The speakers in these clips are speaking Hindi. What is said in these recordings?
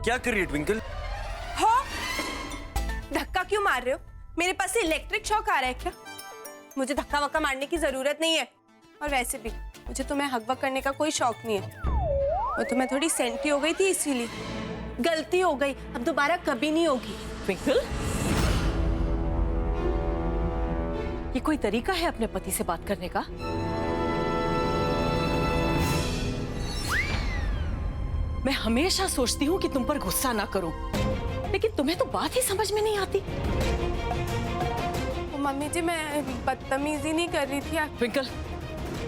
क्या कर रही है ट्विंकल? हो धक्का क्यों मार रहे हो? मेरे पास इलेक्ट्रिक शॉक आ रहा है क्या? मुझे धक्का वक्का मारने की जरूरत नहीं है। और वैसे भी मुझे तुम्हें हक वक करने का कोई शौक नहीं है। वो तो मैं थोड़ी सेंटी हो गई थी, इसीलिए गलती हो गई, अब दोबारा कभी नहीं होगी। ट्विंकल, ये कोई तरीका है अपने पति से बात करने का? मैं हमेशा सोचती हूँ कि तुम पर गुस्सा ना करूं, लेकिन तुम्हें तो बात ही समझ में नहीं आती। मम्मी जी, मैं बदतमीजी नहीं कर रही थी। ट्विंकल,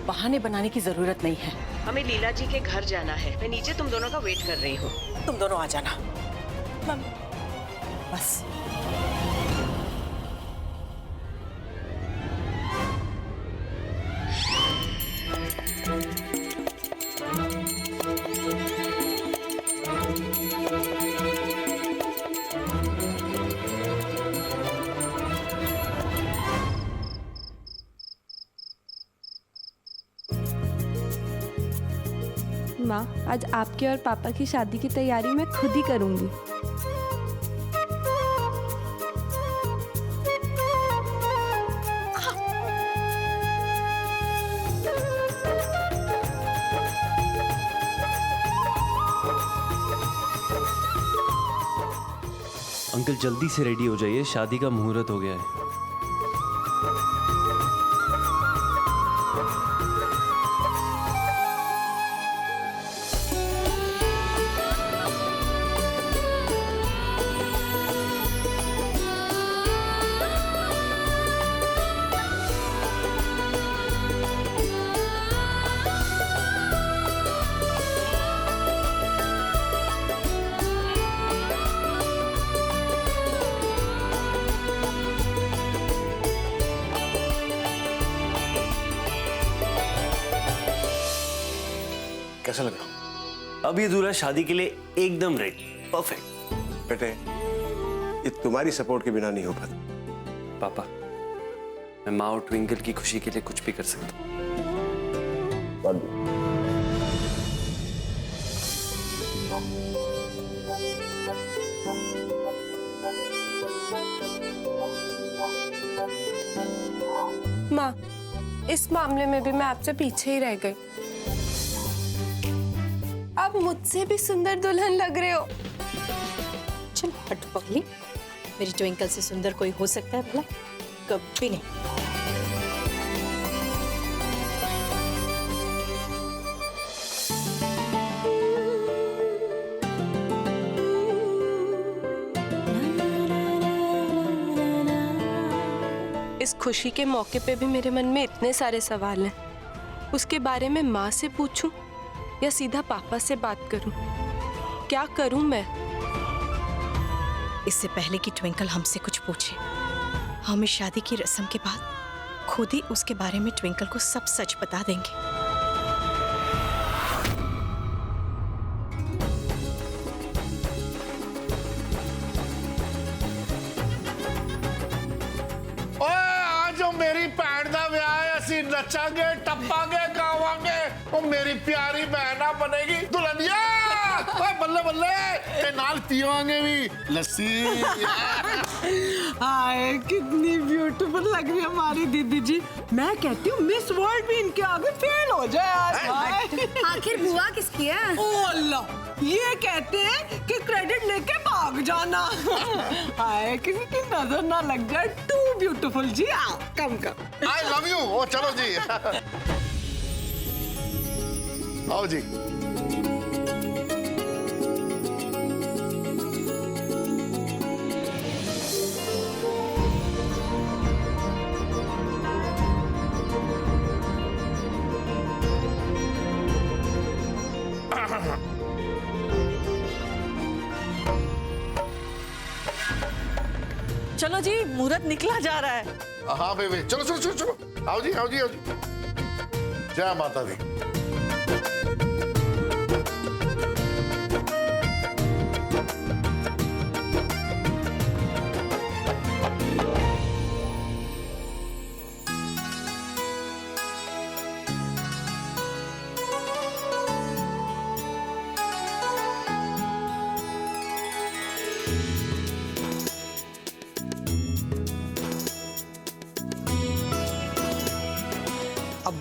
बहाने बनाने की जरूरत नहीं है। हमें लीला जी के घर जाना है। मैं नीचे तुम दोनों का वेट कर रही हूँ। तुम दोनों आ जाना। मम्मी बस। माँ, आज आपके और पापा की शादी की तैयारी मैं खुद ही करूंगी। अंकल जल्दी से रेडी हो जाइए, शादी का मुहूर्त हो गया है। कैसा लगा? अब ये दूल्हा शादी के लिए एकदम रेडी, परफेक्ट। बेटे, ये तुम्हारी सपोर्ट के बिना नहीं हो पाता। पापा, मैं माँ और ट्विंकल की खुशी के लिए कुछ भी कर सकता हूँ। माँ, इस मामले में भी मैं आपसे पीछे ही रह गई। आप मुझसे भी सुंदर दुल्हन लग रहे हो। चल हट पगली, मेरी ट्विंकल से सुंदर कोई हो सकता है भला? कभी नहीं। इस खुशी के मौके पे भी मेरे मन में इतने सारे सवाल हैं। उसके बारे में माँ से पूछूं या सीधा पापा से बात करूं? क्या करूं मैं? इससे पहले कि ट्विंकल हमसे कुछ पूछे, हम इस शादी की रस्म के बाद खुद ही उसके बारे में ट्विंकल को सब सच बता देंगे। मेरी भैन दा ब्याह है, असी नचांगे टप्पांगे गावांगे। ओ मेरी प्यारी बहना बनेगी दुल्हनिया। बल्ले बल्ले ते नाल पीवांगे भी लस्सी। हाय कितनी ब्यूटीफुल लग रही है हमारी दीदी जी। मैं कहती हूँ मिस वर्ल्ड भी इनके आगे फेल हो जाए आज। आखिर बुआ किसकी है? ओ अल्लाह, ये कहते हैं कि क्रेडिट लेके भाग जाना। हाय किसी की नजर ना लग जाए। टू ब्यूटीफुल जी। आओ कम कम। I love you. ओ चलो जी। आओ जी। चलो जी, मुहूर्त निकला जा रहा है। हाँ बेबी, चलो चलो चलो चलो। आओ जी आओ जी आओ जी। जय माता दी।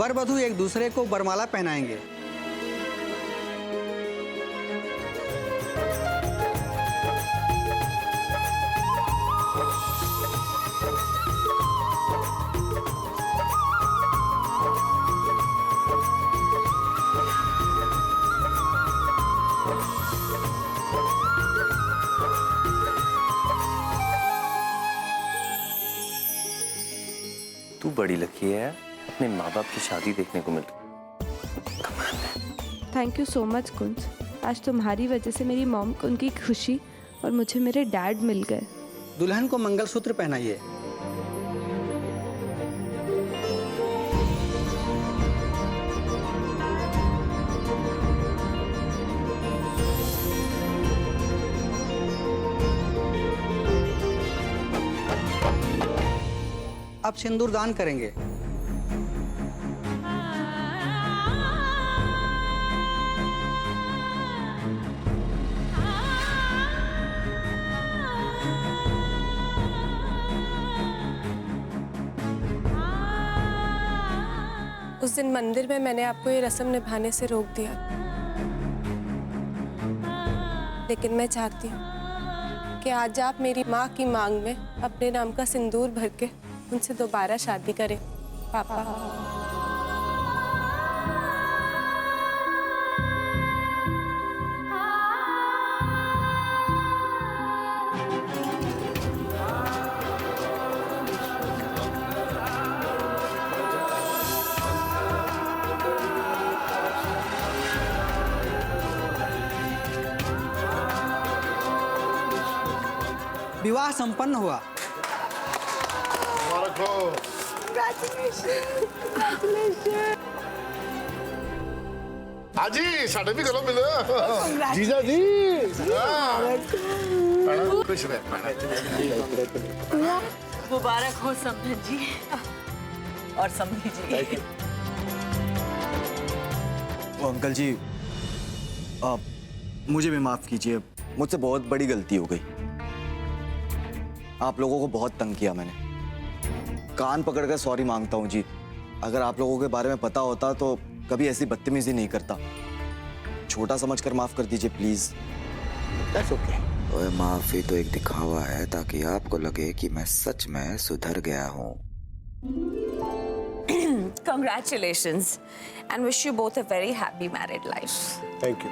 वर वधू एक दूसरे को वरमाला पहनाएंगे। तू बड़ी लकी है, अपने माँ बाप की शादी देखने को मिल रही। कमाल है। थैंक यू सो मच कुंज। आज तुम्हारी वजह से मेरी मॉम को उनकी खुशी और मुझे मेरे डैड मिल गए। दुल्हन को मंगलसूत्र पहनाइए। अब सिंदूर दान करेंगे। उस दिन मंदिर में मैंने आपको ये रस्म निभाने से रोक दिया, लेकिन मैं चाहती हूँ कि आज आप मेरी माँ की मांग में अपने नाम का सिंदूर भर के उनसे दोबारा शादी करें। पापा, विवाह संपन्न हुआ। मुबारक हो। हाजी साढ़े भी गलो मिले। जीजा जी खुश रहे। मुबारक हो समधन जी और समधी जी। अंकल जी, मुझे भी माफ कीजिए, मुझसे बहुत बड़ी गलती हो गई। आप लोगों को बहुत तंग किया मैंने। कान पकड़कर सॉरी मांगता हूँ जी। अगर आप लोगों के बारे में पता होता तो कभी ऐसी बदतमीजी नहीं करता। छोटा समझकर माफ कर दीजिए प्लीज। That's okay. ओए, माफी तो एक दिखावा है ताकि आपको लगे कि मैं सच में सुधर गया हूँ। Congratulations and wish you both a very happy married life. Thank you.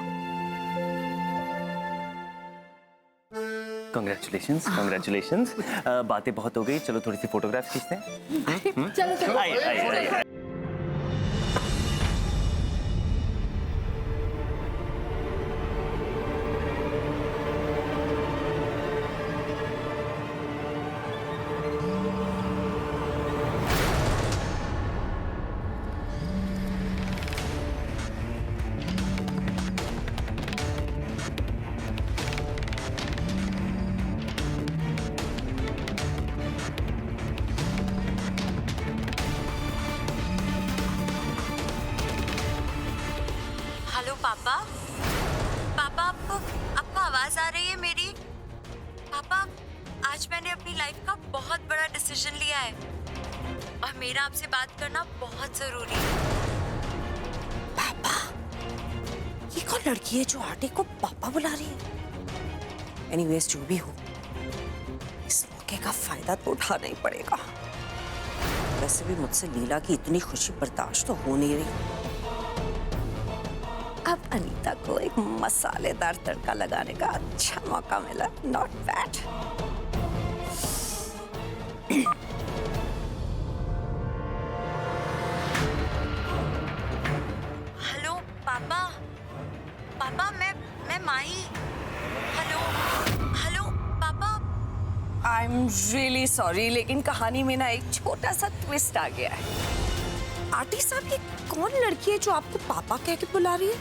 Congratulations, congratulations. बातें बहुत हो गई, चलो थोड़ी सी फोटोग्राफ खींचते हैं। चलो चलो। आइए। हेलो पापा, पापा आपको आवाज आ रही है मेरी? पापा, आज मैंने अपनी लाइफ का बहुत बड़ा डिसीजन लिया है और मेरा आपसे बात करना बहुत जरूरी है। पापा, ये कौन लड़की है जो आटे को पापा बुला रही है? एनीवेज जो भी हो, इस मौके का फायदा तो उठाना ही पड़ेगा। वैसे भी मुझसे लीला की इतनी खुशी बर्दाश्त तो हो नहीं रही। अब अनीता को एक मसालेदार तड़का लगाने का अच्छा मौका मिला। Not bad. हेलो पापा, पापा मैं माही। हेलो हेलो पापा। आई एम रियली सॉरी, लेकिन कहानी में ना एक छोटा सा ट्विस्ट आ गया है। आंटी साहब, ये कौन लड़की है जो आपको पापा कह के बुला रही है?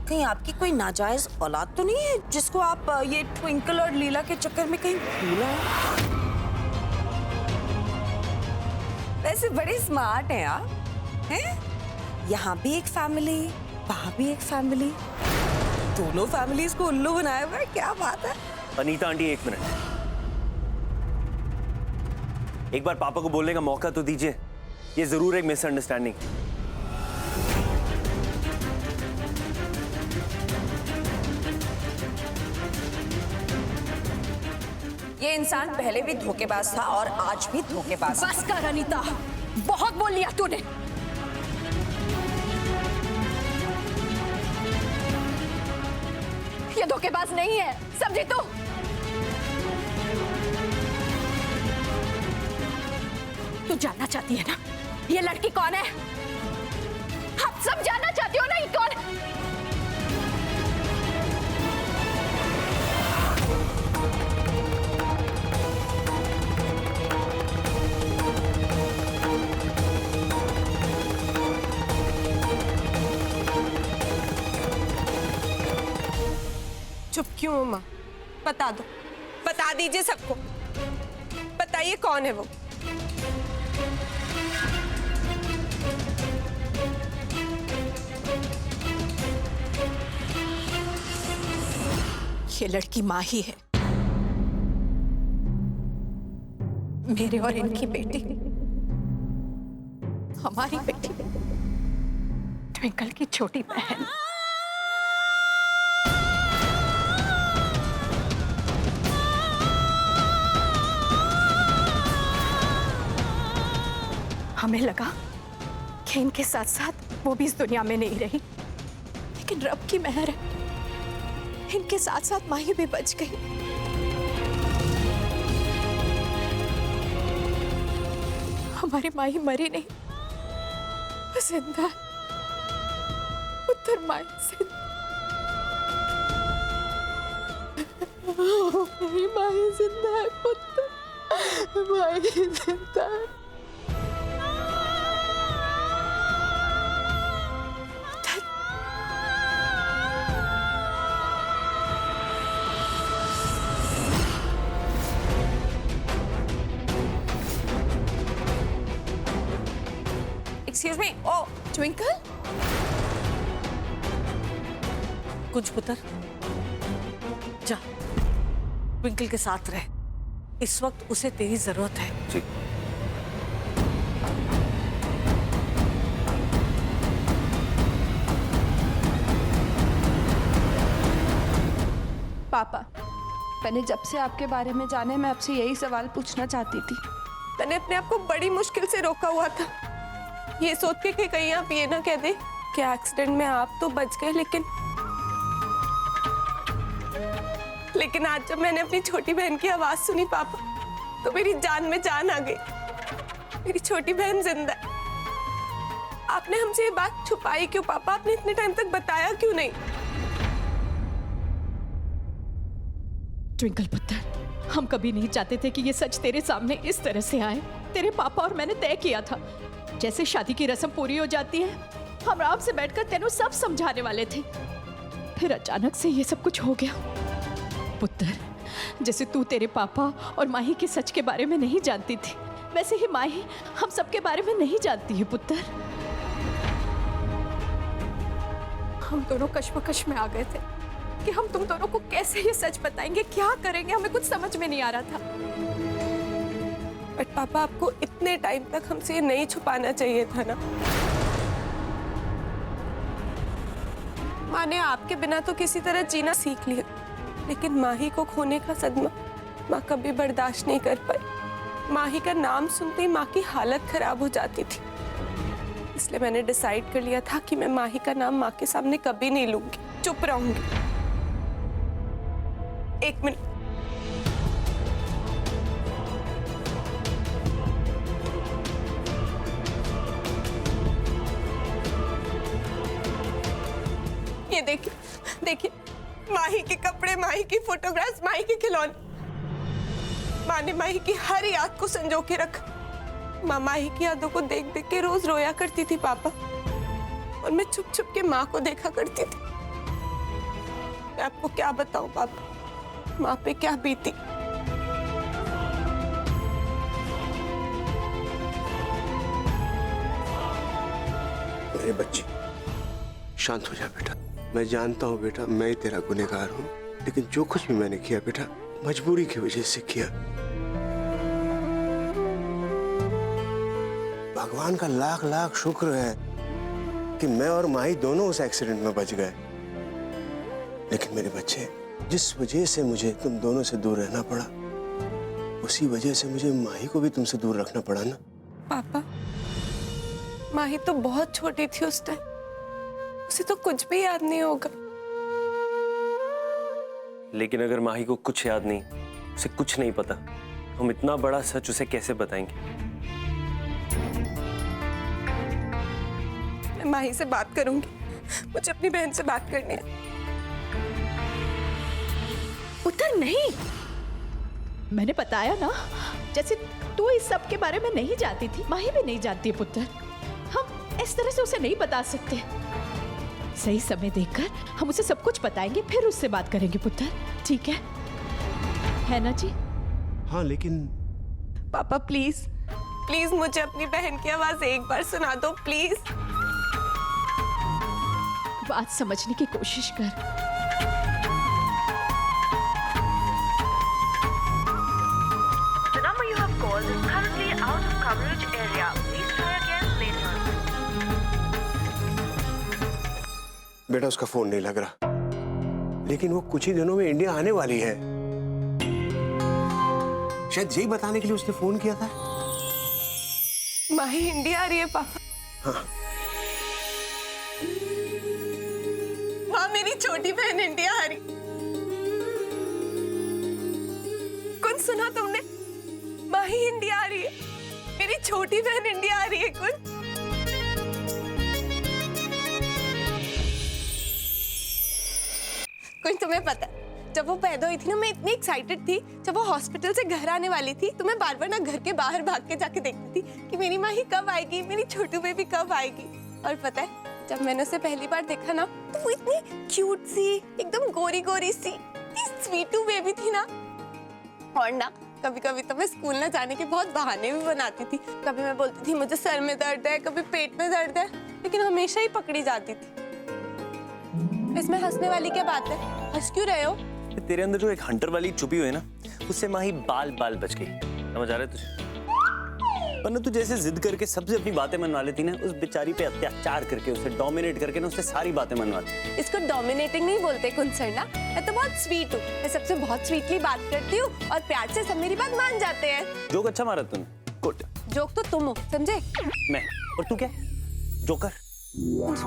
कहीं आपकी कोई नाजायज औलाद तो नहीं है जिसको आप ये ट्विंकल और लीला के चक्कर में कहीं भूला है? वैसे बड़ी स्मार्ट है आप, हैं? यहाँ भी एक फैमिली, वहाँ भी एक फैमिली। दोनों फैमिलीज को उल्लू बनाया हुआ है, क्या बात है। अनीता आंटी, एक मिनट, एक बार पापा को बोलने का मौका तो दीजिए। ये जरूर एक मिसअंडरस्टैंडिंग। ये इंसान पहले भी धोखेबाज था और आज भी धोखेबाज है। बस कर अनीता, बहुत बोल लिया तूने। ये धोखेबाज नहीं है, समझी तू? तू जानना चाहती है ना ये लड़की कौन है? आप सब जानना चाहती हो ना ये कौन है? चुप क्यों हो माँ? बता दो, बता दीजिए सबको। बताइए कौन है वो? ये लड़की माँ ही है, मेरे और इनकी बेटी, हमारी बेटी, ट्विंकल की छोटी बहन। हमें लगा कि इनके साथ साथ वो भी इस दुनिया में नहीं रही, लेकिन रब की मेहर है, इनके साथ साथ माही भी बच गई। हमारी माही मरी नहीं, वो जिंदा है। पुत्र माही जिंदा, मेरी माही जिंदा है। पुत्र माही जिंदा है। Excuse me, oh, ट्विंकल, कुछ पुत्र, जा ट्विंकल के साथ रह, इस वक्त उसे तेरी जरूरत है। जी। पापा, मैंने जब से आपके बारे में जाने, मैं आपसे यही सवाल पूछना चाहती थी। मैंने अपने आप को बड़ी मुश्किल से रोका हुआ था, ये सोच के कि कहीं आप ये ना कह दे कि एक्सीडेंट में आप तो बच गए, लेकिन आज जब मैंने अपनी छोटी बहन की आवाज सुनी पापा, तो मेरी जान में जान आ गई। मेरी छोटी बहन जिंदा है। आपने हमसे ये बात छुपाई क्यों पापा? आपने इतने टाइम तक बताया क्यों नहीं? ट्विंकल पुत्र, हम कभी नहीं चाहते थे कि ये सच तेरे सामने इस तरह से आए। तेरे पापा और मैंने तय किया था, जैसे शादी की रस्म पूरी हो जाती है, हम आराम से बैठकर तेनों सब समझाने वाले थे। फिर अचानक से ये सब कुछ हो गया। पुत्र, जैसे तू तेरे पापा और माही के सच के बारे में नहीं जानती थी, वैसे ही माही हम सबके बारे में नहीं जानती है। पुत्र, हम दोनों कश्मकश में आ गए थे कि हम तुम दोनों को कैसे ये सच बताएंगे, क्या करेंगे, हमें कुछ समझ में नहीं आ रहा था। बट पापा, आपको इतने टाइम तक हमसे ये नहीं छुपाना चाहिए था ना। माँ ने आपके बिना तो किसी तरह जीना सीख लिया, लेकिन माही को खोने का सदमा माँ कभी बर्दाश्त नहीं कर पाई। माही का नाम सुनते ही माँ की हालत खराब हो जाती थी, इसलिए मैंने डिसाइड कर लिया था कि मैं माही का नाम माँ के सामने कभी नहीं लूंगी, चुप रहूंगी। एक मिनट, ये देखिए, देखिए, माही के कपड़े, माही की फोटोग्राफ्स, माही के खिलौने। माँ ने माही की हर याद को संजो के रखा। माँ माही की यादों को देख देख के रोज रोया करती थी पापा, और मैं छुप छुप के माँ को देखा करती थी। मैं आपको क्या बताऊं पापा, माँ पे क्या बीती। मेरे बच्ची, शांत हो जा बेटा। मैं जानता हूँ बेटा, मैं ही तेरा गुनहगार हूँ, लेकिन जो कुछ भी मैंने किया बेटा, मजबूरी की वजह से किया। भगवान का लाख लाख शुक्र है कि मैं और माही दोनों उस एक्सीडेंट में बच गए। लेकिन मेरे बच्चे, जिस वजह से मुझे तुम दोनों से दूर रहना पड़ा, उसी वजह से मुझे माही को भी तुमसे दूर रखना पड़ा ना। पापा, माही तो बहुत छोटी थी उस टाइम, उसे तो कुछ भी याद नहीं होगा। लेकिन अगर माही को कुछ याद नहीं, उसे कुछ नहीं पता, हम इतना बड़ा सच उसे कैसे बताएंगे? मैं माही से बात करूंगी, मुझे अपनी बहन से बात करनी है। पुत्र नहीं, मैंने बताया ना, जैसे तू इस सब के बारे में नहीं जानती थी, माही भी नहीं जानती है पुत्र। हम इस तरह से उसे नहीं बता सकते। सही समय देखकर हम उसे सब कुछ बताएंगे, फिर उससे बात करेंगे पुत्र, ठीक है ना जी? हाँ, लेकिन पापा प्लीज प्लीज मुझे अपनी बहन की आवाज एक बार सुना दो प्लीज। बात समझने की कोशिश कर। The number you have called is currently out of coverage area. Please try again later. बेटा उसका फोन नहीं लग रहा, लेकिन वो कुछ ही दिनों में इंडिया आने वाली है। शायद यही बताने के लिए उसने फोन किया था। माही इंडिया आ रही है पापा। हाँ। माँ, मेरी छोटी बहन इंडिया आ रही। कुछ सुना तुमने? माही इंडिया आ रही है, मेरी छोटी बहन इंडिया आ रही है। कुछ तुम्हें पता है, जब वो पैदा हुई थी ना, मैं इतनी एक्साइटेड थी। जब वो हॉस्पिटल से घर आने वाली थी तो मैं बार बार ना घर के बाहर भाग के जाके देखती थी कि मेरी माही कब आएगी, मेरी छोटू बेबी कब आएगी। और पता है, जब मैंने उसे पहली बार देखा ना, तो वो इतनी क्यूट सी, एकदम गोरी गोरी सी, स्वीटू बेबी थी ना। और ना कभी कभी तो मैं स्कूल ना जाने के बहुत बहाने भी बनाती थी। कभी मैं बोलती थी मुझे सर में दर्द है, कभी पेट में दर्द है, लेकिन हमेशा ही पकड़ी जाती थी। इसमें हंसने वाली क्या बात है? हंस क्यों रहे हो? तेरे अंदर जो एक हंटर वाली छुपी हुई है ना, उससे माही बाल बाल बच गई। समझ आ रहा है तुझे? वरना तू जैसे जिद करके सबसे अपनी बातें मनवा लेती ना, उस बेचारी पे अत्याचार करके, उसे डोमिनेट करके ना, उससे सारी बातें मनवाती। इसको डोमिनेटिंग नहीं बोलते कुंसर ना, मैं तो बहुत स्वीट हूँ। मैं सबसे बहुत स्वीटली बात करती हूँ और प्यार से सब मेरी बात मान जाते हैं। जोक अच्छा मारा तूने, गुड। जोक तो तुम हो, समझे? मैं, और तू क्या? जोकर।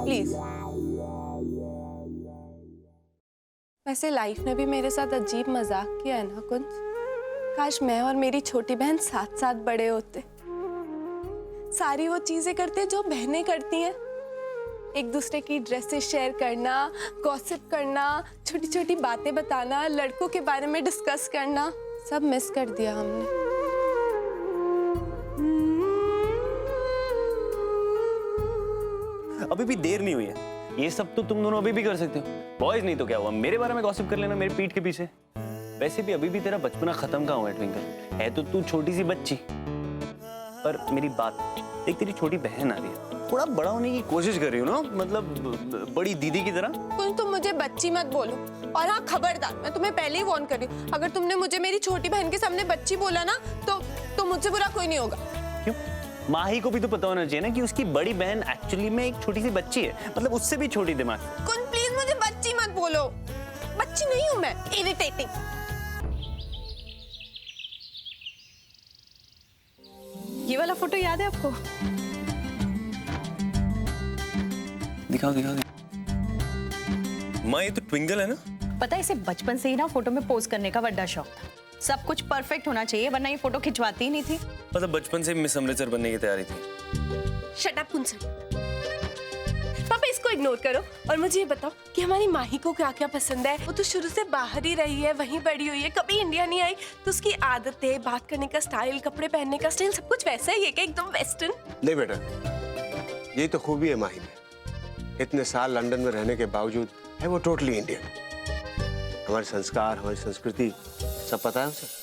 प्लीज। वैसे लाइफ ने भी मेरे साथ अजीब मजाक किया है ना कुंज। काश मैं और मेरी छोटी बहन साथ साथ बड़े होते, सारी वो चीजें करते जो बहनें करती हैं। एक दूसरे की ड्रेसेस शेयर करना, गॉसिप करना, छोटी छोटी बातें बताना, लड़कों के बारे में डिस्कस करना, सब मिस कर दिया हमने। अभी भी देर नहीं हुई है, ये सब तो तुम दोनों अभी भी कर सकते हो। बॉयज नहीं तो क्या हुआ, मेरे बारे में गॉसिप कर लेना मेरी पीठ के पीछे। वैसे भी अभी भी तेरा बचपना खत्म कहाँ हुआ है ट्विंकल, है तो तू छोटी सी बच्ची। पर मेरी बात देख, तेरी छोटी बहन आ रही है, थोड़ा बड़ा होने की कोशिश कर रही हो ना, मतलब बड़ी दीदी की तरह। कुंज, तुम मुझे बच्ची मत बोलो। और हाँ, खबरदार, मैं तुम्हें पहले ही वार्न कर रही हूँ, अगर तुमने मुझे मेरी छोटी बहन के सामने बच्ची बोला ना, तो मुझसे बुरा कोई नहीं होगा। क्यों? माही को भी तो पता होना चाहिए ना कि उसकी बड़ी बहन एक्चुअली में एक छोटी सी बच्ची है, मतलब उससे भी छोटी दिमाग। कुंज प्लीज मुझे बच्ची मत बोलो, बच्ची नहीं हूँ मैं, इरिटेटिंग। ये वाला फोटो याद है आपको? दिखाओ दिखाओ। माँ, ये तो ट्विंकल है ना? पता है, इसे बचपन से ही ना फोटो में पोज करने का बड़ा शौक था। सब कुछ परफेक्ट होना चाहिए, वरना ये फोटो खिंचवाती ही नहीं थी। मतलब बचपन से मिस अमृतसर बनने की तैयारी थी। शट अप कुंज। पापा, इसको इग्नोर करो और मुझे ये बताओ कि हमारी माही को क्या क्या पसंद है। वो तो शुरू से बाहर ही रही है, वहीं बड़ी हुई है, कभी इंडिया नहीं आई, तो उसकी आदतें, बात करने का स्टाइल, कपड़े पहनने का स्टाइल, सब कुछ वैसा ही है क्या, एकदम वेस्टर्न? नहीं बेटा, यही तो खूबी है माही में। इतने साल लंदन में रहने के बावजूद है वो टोटली इंडियन। हमारे संस्कार, हमारी संस्कृति सब पता है उसे।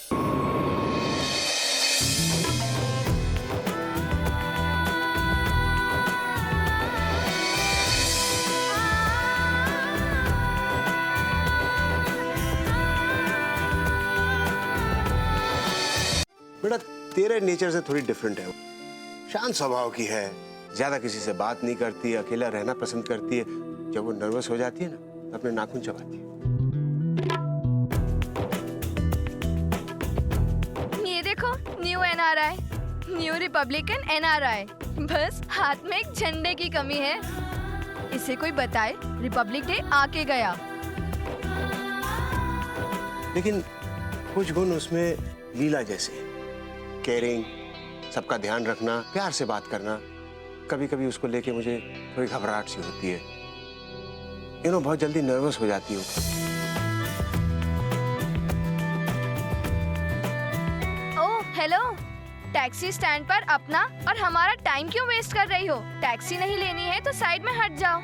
बेटा तेरे नेचर से थोड़ी डिफरेंट है। शांत स्वभाव की है, ज्यादा किसी से बात नहीं करती, अकेला रहना पसंद करती है। जब वो नर्वस हो जाती है ना तो अपने नाखून चबाती है। ये देखो, new NRI, new Republican NRI। बस हाथ में एक झंडे की कमी है। इसे कोई बताए रिपब्लिक डे आके गया। लेकिन कुछ गुण उसमें लीला जैसे हैं। केयरिंग, सबका ध्यान रखना, प्यार से बात करना। कभी कभी उसको लेके मुझे थोड़ी घबराहट सी होती है। बहुत जल्दी नर्वस हो जाती हूँ। ओह हेलो, टैक्सी स्टैंड पर अपना और हमारा टाइम क्यों वेस्ट कर रही हो? टैक्सी नहीं लेनी है तो साइड में हट जाओ।